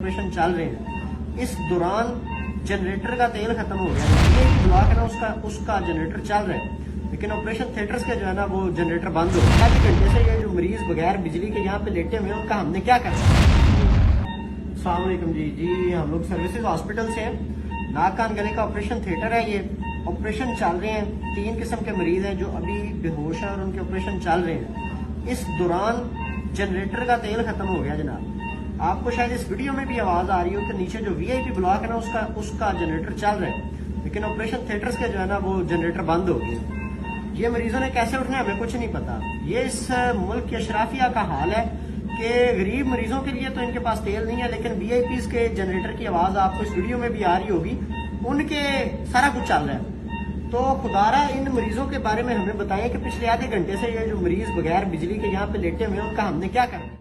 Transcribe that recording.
Operation चल रहे हैं, इस दौरान जनरेटर का तेल खत्म हो गया है। ये ब्लॉक है ना, उसका जनरेटर चल रहा है, लेकिन ऑपरेशन थिएटर्स के जो है ना वो जनरेटर बंद हो गया। 5 घंटे से ये जो मरीज बगैर बिजली के यहाँ पे लेटे हुए हैं, उनका हमने क्या करना। अस्सलाम वालेकुम जी, हम लोग सर्विसेज हॉस्पिटल से हैं। नाक कान गले का ऑपरेशन थिएटर है, ये ऑपरेशन चल रहे हैं। 3 किस्म के मरीज हैं जो अभी बेहोश हैं और उनके ऑपरेशन चल रहे हैं। इस दौरान जनरेटर का तेल खत्म हो गया जनाब। आपको शायद इस वीडियो में भी आवाज आ रही हो कि नीचे जो VIP ब्लॉक है ना उसका जनरेटर चल रहा है, लेकिन ऑपरेशन थिएटर्स के जो है ना वो जनरेटर बंद हो गए। ये मरीजों ने कैसे उठना है हमें कुछ नहीं पता। ये इस मुल्क की अशराफिया का हाल है कि गरीब मरीजों के लिए तो इनके पास तेल नहीं है, लेकिन VIPs के जनरेटर की आवाज आपको इस वीडियो में भी आ रही होगी, उनके सारा कुछ चल रहा है। तो खुदारा इन मरीजों के बारे में हमें बताएं कि पिछले आधे घंटे से ये जो मरीज बगैर बिजली के यहाँ पे लेटे हुए हैं, उनका हमने क्या करना है।